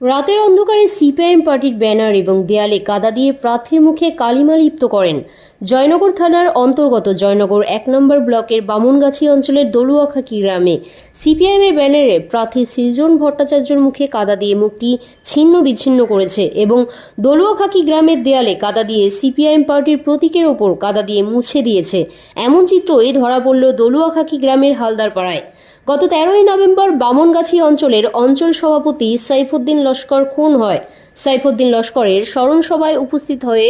রাতের অন্ধকারে সিপিআইএম পার্টির ব্যানার এবং দেয়ালে কাদা দিয়ে প্রার্থীর মুখে কালিমা লিপ্ত করেন জয়নগর থানার অন্তর্গত জয়নগর ১ নম্বর ব্লকের বামুনগাছি অঞ্চলের দলুয়াখাকি গ্রামে। সিপিআইএমের ব্যানারে প্রার্থী সৃজন ভট্টাচার্যের মুখে কাদা দিয়ে মুখটি ছিন্ন বিচ্ছিন্ন করেছে এবং দলুয়াখাকি গ্রামের দেয়ালে কাদা দিয়ে সিপিআইএম পার্টির প্রতীকের ওপর কাদা দিয়ে মুছে দিয়েছে। এমন চিত্রই ধরা পড়ল দলুয়াখাকি গ্রামের হালদারপাড়ায়। গত ১৩ই নভেম্বর বামনগাছি অঞ্চলের অঞ্চল সভাপতি সাইফুদ্দিন লস্কর খুন হয়। সাইফুদ্দিন লস্করের স্মরণ সভায় উপস্থিত হয়ে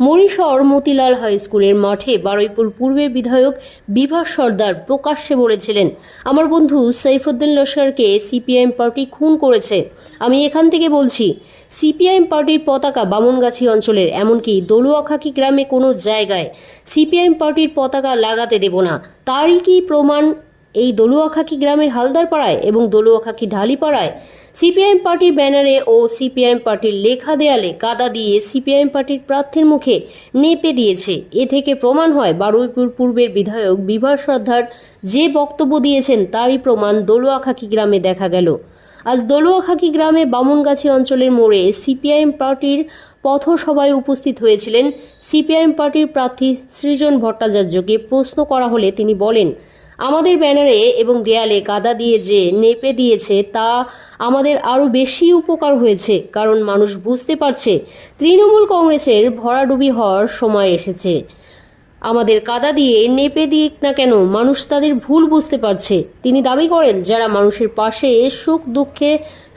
মরিশর মতিলাল হাই স্কুলের মাঠে বারুইপুর পূর্বের বিধায়ক বিভাস সর্দার প্রকাশ্যে বলেছিলেন, আমার বন্ধু সাইফুদ্দিন লস্করকে সিপিআইএম পার্টি খুন করেছে। আমি এখান থেকে বলছি, সিপিআইএম পার্টির পতাকা বামনগাছি অঞ্চলের এমনকি দলুয়াখাকি গ্রামে কোনো জায়গায় সিপিআইএম পার্টির পতাকা লাগাতে দেব না। তারই কি প্রমাণ এই দলুয়াখাকি গ্রামের হালদারপাড়ায় এবং দলুয়াখাকি ঢালিপাড়ায় সিপিআইএম পার্টির ব্যানারে ও সিপিআইএম পার্টির লেখা দেয়ালে কাদা দিয়ে সিপিআইএম পার্টির প্রার্থীর মুখে নেপে দিয়েছে। এ থেকে প্রমাণ হয় বারুইপুর পূর্বের বিধায়ক বিভাস সর্দার যে বক্তব্য দিয়েছেন তারই প্রমাণ দলুয়াখাকি গ্রামে দেখা গেল। আজ দলুয়াখাকি গ্রামে বামনগাছি অঞ্চলের মোড়ে সিপিআইএম পার্টির পথসভায় উপস্থিত হয়েছিলেন সিপিআইএম পার্টির প্রার্থী সৃজন ভট্টাচার্যকে প্রশ্ন করা হলে তিনি বলেন, আমাদের ব্যানারে এবং দেয়ালে কাদা দিয়ে যে নেপে দিয়েছে তা আমাদের আরও বেশি উপকার হয়েছে, কারণ মানুষ বুঝতে পারছে তৃণমূল কংগ্রেসের ভরাডুবি হওয়ার সময় এসেছে। আমাদের কাদা দিয়ে নেপে দিক না কেন, মানুষ তাদের ভুল বুঝতে পারছে। তিনি দাবি করেন, যারা মানুষের পাশে সুখ দুঃখে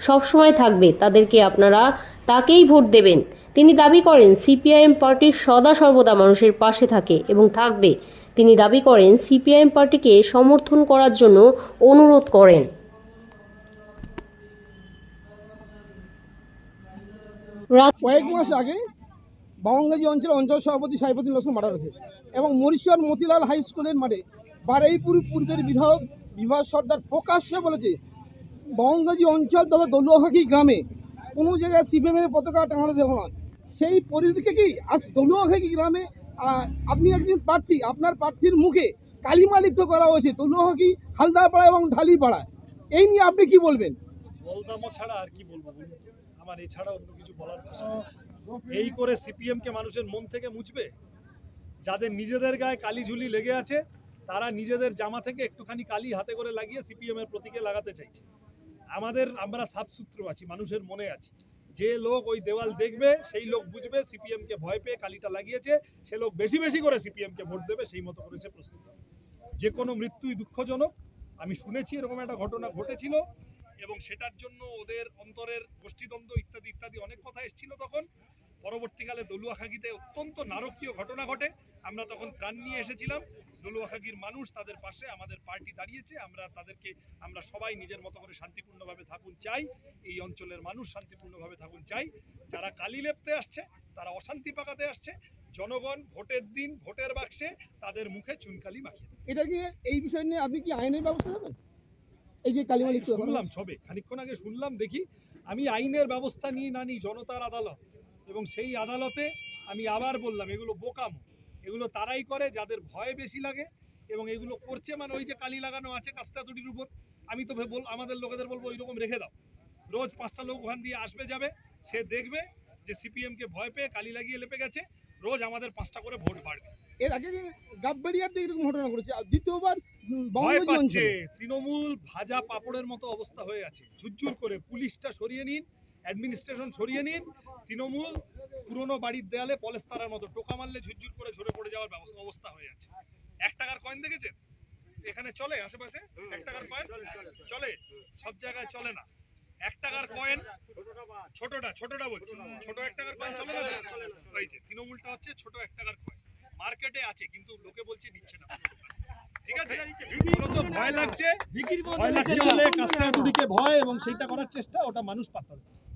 সবসময় থাকবে তাদেরকে আপনারা তাকেই ভোট দেবেন। তিনি দাবি করেন সিপিআইএম পার্টি সদা সর্বদা মানুষের পাশে থাকে এবং থাকবে। তিনি দাবি করেন সিপিআইএম পার্টিকে সমর্থন করার জন্য অনুরোধ করেন। কয়েক মাস আগে বামনগাছি অঞ্চলের অঞ্চল সভাপতি সাইফুদ্দিন লস্কর মারা গেছে এবং মরিশর মতিলাল হাই স্কুলের মাঠে বারুইপুর পূর্বের বিধায়ক বিভাস সর্দার প্রকাশ্যে বলেছে বামনগাছি অঞ্চল তথা দলুয়াখাকি গ্রামে কোনো জায়গায় সিপিএমের পতাকা টাঙানো দেব না। সেই পরিপ্রেক্ষিতে কি আজ দলুয়াখাকি গ্রামে আপনি একজন প্রার্থী, আপনার প্রার্থীর মুখে কালিমা লিপ্ত করা হয়েছে দলুয়াখাকি হালদারপাড়া এবং ঢালিপাড়ায়। এই নিয়ে আপনি কি বলবেন? বলতামও ছাড়া আর কি বলবো, আমার এছাড়া অন্য কিছু বলার ভাষা নেই। এই করে সিপিএম কে মানুষের মন থেকে মুছবে? যাদের নিজেদের গায়ে কালি ঝুলি লেগে আছে তারা নিজেদের জামা থেকে একটুখানি কালি হাতে করে লাগিয়ে সিপিএম এর প্রতীকে লাগাতে চাইছে। আমরা সাফসূত্র আছি, মানুষের মনে আছি। যে লোক ওই দেওয়াল দেখবে সেই লোক বুঝবে সিপিএম কে ভয় পেয়ে কালিটা লাগিয়েছে, সে লোক বেশি বেশি করে সিপিএম কে ভোট দেবে, সেই মতো করেছে প্রস্তুত। যে কোনো মৃত্যুই দুঃখজনক। আমি শুনেছি এরকম একটা ঘটনা ঘটেছিল এবং সেটার জন্য ওদের অন্তরের গোষ্ঠীদ্বন্দ্ব ইত্যাদি ইত্যাদি অনেক কথা এসেছিল। তখন পরবর্তীকালে দলুয়াখাকিতে অত্যন্ত নারকীয় ঘটনা ঘটে। আমরা তখন ত্রাণ নিয়ে এসেছিলাম। দলুয়াখাকির মানুষ তাদের পাশে, আমাদের পার্টি দাঁড়িয়েছে। আমরা সবাই নিজের মতো করে শান্তিপূর্ণভাবে থাকুন চাই। এই অঞ্চলের মানুষ শান্তিপূর্ণভাবে থাকুন চাই। যারা কালি লেপতে আসছে তারা অশান্তি পাকাতে আসছে। জনগণ ভোটের দিন ভোটের বাক্সে তাদের মুখে চুনকালি মাখিয়ে। এটা কি এই বিষয় নিয়ে আপনি কি আইনের ব্যবস্থা নেবেন? এই যে কালিমা লিপ্ত শুনলাম, সবে খানিকক্ষণ আগে শুনলাম, দেখি। আমি আইনের ব্যবস্থা নিয়ে না নিই জনতার আদালত, এবং সেই আদালতে আমি আবার বললাম এগুলো বোকামো। এগুলো তারাই করে যাদের ভয় বেশি লাগে, এবং এগুলো করছে মানে ওই যে কালি লাগানো আছে কাস্তা তুটির উপর, আমি তো আমাদের লোকেদের বলবো ওই রকম রেখে দাও। রোজ 5টা লোক ওখান দিয়ে আসবে যাবে, সে দেখবে যে সিপিএম কে ভয় পেয়ে কালি লাগিয়ে লেপে গেছে, রোজ আমাদের 5টা করে ভোট বাড়বে। এর আগে গাববাড়িয়াতে এরকম ঘটনা ঘটেছে, আর দ্বিতীয়বার ভয় পাচ্ছে। তৃণমূল ভাজা পাপড়ের মতো অবস্থা হয়ে আছে। ঝুরঝুর করে পুলিশটা সরিয়ে নিন, অ্যাডমিনিস্ট্রেশন সরিয়ে নিন। তৃণমূল পুরনো বাড়ির দেয়ালে পলেস্তারার মতো টোকা মারলে ঝুরঝুর করে ঝরে পড়ে যাওয়ার অবস্থা হয়ে আছে। 1 টাকার কয়েন দেখেছেন? এখানে চলে আশেপাশে 1 টাকার কয়েন চলে, সব জায়গায় চলে না। 1 টাকার কয়েন ছোটটা বলছি, ছোট 1 টাকার কয়েন চলে না। ওই যে তৃণমূলটা হচ্ছে ছোট 1 টাকার কয়েন, মার্কেটে আছে কিন্তু লোকে বলছে দিচ্ছে না। ঠিক আছে, ভয় লাগছে বলে কাস্টা তুড়িকে ভয়, এবং সেইটা করার চেষ্টা, ওটা মানুষ পাত্তা দেয়।